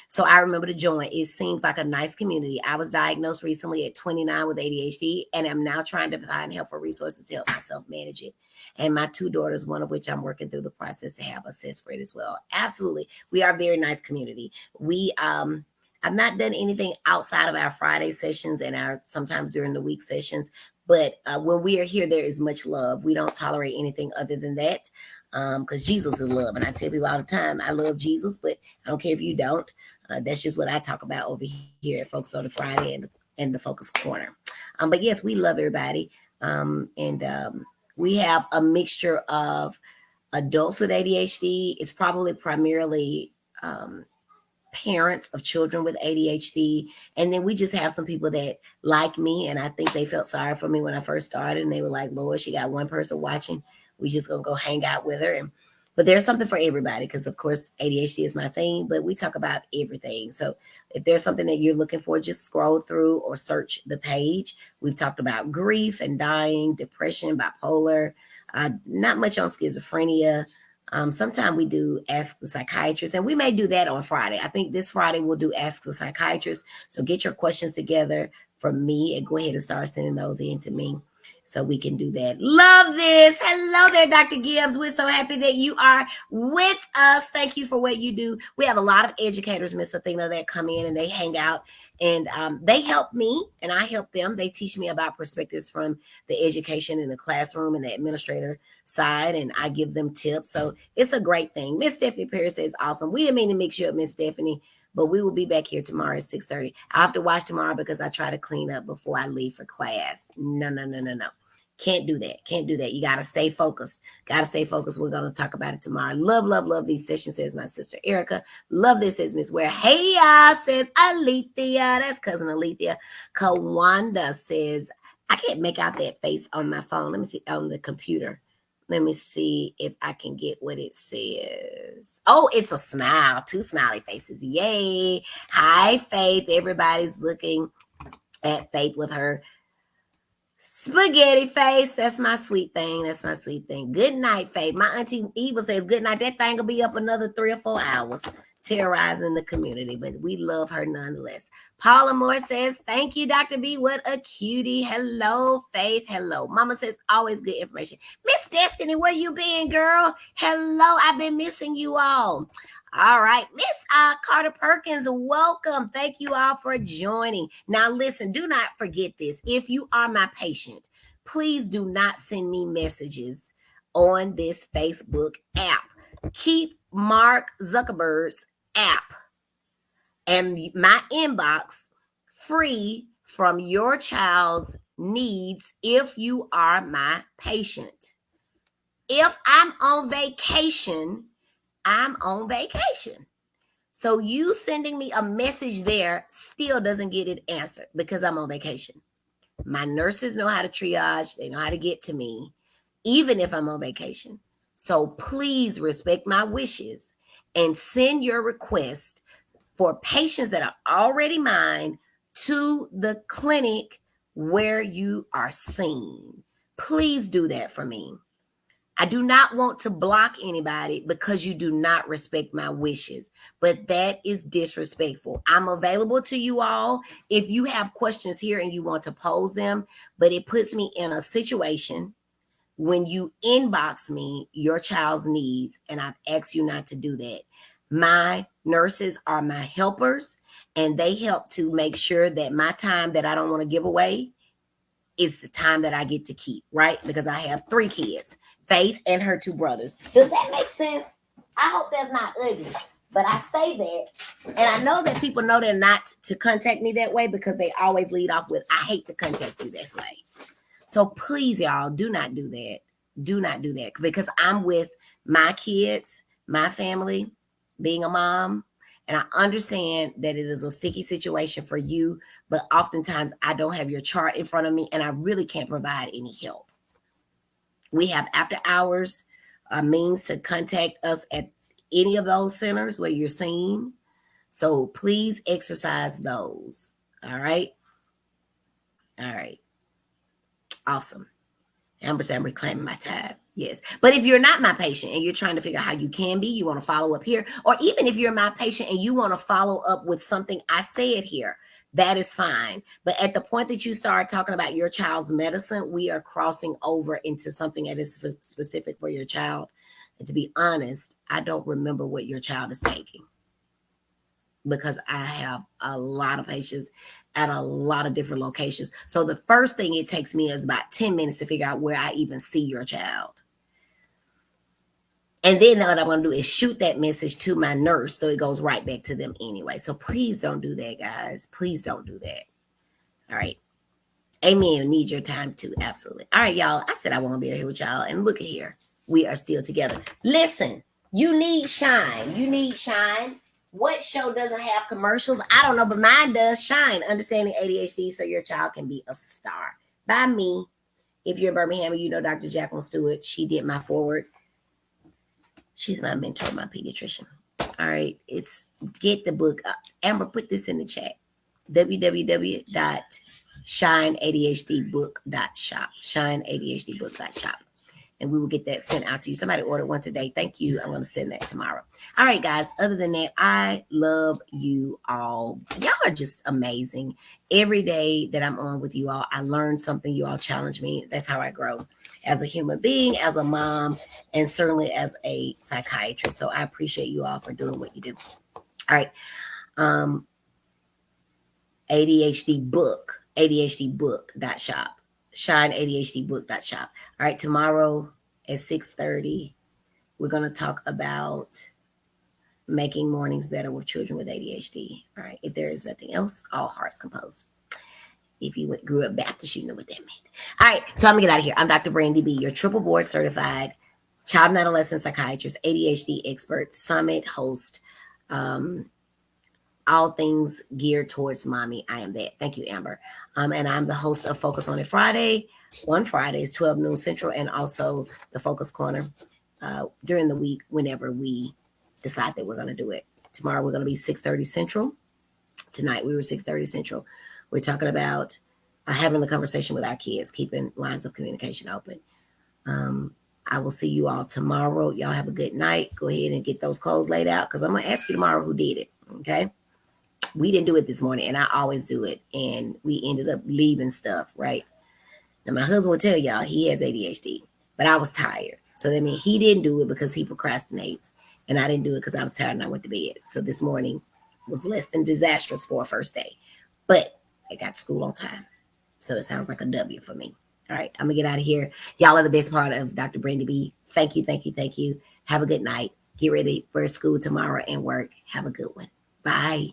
so I remember to join. It seems like a nice community. I was diagnosed recently at 29 with ADHD, and I'm now trying to find helpful resources to help myself manage it. And my two daughters, one of which I'm working through the process to have assessed for it as well. Absolutely. We are a very nice community. We, I've not done anything outside of our Friday sessions and our sometimes during the week sessions, but when we are here, there is much love. We don't tolerate anything other than that because Jesus is love. And I tell people all the time, I love Jesus, but I don't care if you don't. That's just what I talk about over here at Focus on the Friday and the Focus Corner. But yes, we love everybody. We have a mixture of adults with ADHD. It's probably primarily parents of children with ADHD. And then we just have some people that like me. And I think they felt sorry for me when I first started. And they were like, Lord, she got one person watching. We just going to go hang out with her. But there's something for everybody because, of course, ADHD is my thing, but we talk about everything. So if there's something that you're looking for, just scroll through or search the page. We've talked about grief and dying, depression, bipolar, not much on schizophrenia. Sometimes we do Ask the Psychiatrist, and we may do that on Friday. I think this Friday we'll do Ask the Psychiatrist. So get your questions together for me and go ahead and start sending those in to me so we can do that. Love this. Hello there, Dr. Gibbs. We're so happy that you are with us. Thank you for what you do. We have a lot of educators, Miss Athena, that come in and they hang out and they help me and I help them. They teach me about perspectives from the education in the classroom and the administrator side, and I give them tips. So it's a great thing. Miss Stephanie Perry says, awesome. We didn't mean to mix you up, Miss Stephanie, but we will be back here tomorrow at 6:30. I have to watch tomorrow because I try to clean up before I leave for class. No. Can't do that. Can't do that. You got to stay focused. Got to stay focused. We're going to talk about it tomorrow. Love these sessions, says my sister Erica. Love this, says Miss Ware. Hey, says Alethea. That's cousin Alethea. Kawanda says, I can't make out that face on my phone. Let me see on the computer. Let me see if I can get what it says. Oh, it's a smile. 2 smiley faces. Yay. Hi, Faith. Everybody's looking at Faith with her spaghetti face. That's my sweet thing. That's my sweet thing. Good night, Faith. My auntie Eva says good night. That thing will be up another 3 or 4 hours. terrorizing the community, but we love her nonetheless. Paula Moore says, thank you, Dr. B. What a cutie. Hello, Faith. Hello. Mama says, always good information. Miss Destiny, where you been, girl? Hello. I've been missing you all. All right. Miss Carter Perkins, welcome. Thank you all for joining. Now, listen, do not forget this. If you are my patient, please do not send me messages on this Facebook app. Keep Mark Zuckerberg's app and my inbox free from your child's needs if you are my patient. If I'm on vacation, I'm on vacation. So you sending me a message there still doesn't get it answered because I'm on vacation. My nurses know how to triage. They know how to get to me, even if I'm on vacation. So please respect my wishes and send your request for patients that are already mine to the clinic where you are seen. Please do that for me. I do not want to block anybody because you do not respect my wishes, but that is disrespectful. I'm available to you all if you have questions here and you want to pose them, but it puts me in a situation when you inbox me your child's needs, and I've asked you not to do that. My nurses are my helpers, and they help to make sure that my time that I don't want to give away is the time that I get to keep, right? Because I have 3 kids, Faith and her 2 brothers. Does that make sense? I hope that's not ugly, but I say that, and I know that people know they're not to contact me that way because they always lead off with, I hate to contact you this way. So please, y'all, do not do that. Do not do that because I'm with my kids, my family, being a mom, and I understand that it is a sticky situation for you, but oftentimes I don't have your chart in front of me and I really can't provide any help. We have after hours means to contact us at any of those centers where you're seen. So please exercise those. All right. All right. Awesome. Amber said I'm reclaiming my time. Yes. But if you're not my patient and you're trying to figure out how you can be, you want to follow up here, or even if you're my patient and you want to follow up with something I said here, that is fine. But at the point that you start talking about your child's medicine, we are crossing over into something that is specific for your child. And to be honest, I don't remember what your child is taking because I have a lot of patients at a lot of different locations. So the first thing it takes me is about 10 minutes to figure out where I even see your child. And then what I'm going to do is shoot that message to my nurse so it goes right back to them anyway. So please don't do that, guys. Please don't do that. All right. Amen. Need your time too. Absolutely. All right, y'all. I said I want to be here with y'all. And look at here. We are still together. Listen, you need Shine. You need Shine. What show doesn't have commercials? I don't know, but mine does. Shine, Understanding ADHD so your child can be a star. By me. If you're in Birmingham, you know Dr. Jacqueline Stewart. She did my forward. She's my mentor, my pediatrician. All right. It's get the book up. Amber, put this in the chat. www.shineadhdbook.shop. Shineadhdbook.shop. And we will get that sent out to you. Somebody ordered one today. Thank you. I'm going to send that tomorrow. All right, guys. Other than that, I love you all. Y'all are just amazing. Every day that I'm on with you all, I learn something. You all challenge me. That's how I grow as a human being, as a mom, and certainly as a psychiatrist. So I appreciate you all for doing what you do. All right. ADHDbook.shop. Shineadhdbook.shop. All right, tomorrow at 6:30, we're going to talk about making mornings better with children with ADHD. All right, if there is nothing else, all hearts composed. If you grew up Baptist, you know what that meant. All right, so I'm going to get out of here. I'm Dr. Brandy B., your triple board certified child and adolescent psychiatrist, ADHD expert, summit host, all things geared towards mommy. I am that. Thank you, Amber. And I'm the host of Focus on It Friday. On Fridays, 12 noon Central, and also the Focus Corner during the week whenever we decide that we're going to do it. Tomorrow we're going to be 6:30 Central. Tonight we were 6:30 Central. We're talking about having the conversation with our kids, keeping lines of communication open. I will see you all tomorrow. Y'all have a good night. Go ahead and get those clothes laid out because I'm going to ask you tomorrow who did it. Okay. We didn't do it this morning, and I always do it. And we ended up leaving stuff, right? Now, my husband will tell y'all he has ADHD, but I was tired. So that means he didn't do it because he procrastinates. And I didn't do it because I was tired and I went to bed. So this morning was less than disastrous for a first day. But I got to school on time. So it sounds like a W for me. All right, I'm going to get out of here. Y'all are the best part of Dr. Brandy B. Thank you, thank you, thank you. Have a good night. Get ready for school tomorrow and work. Have a good one. Bye.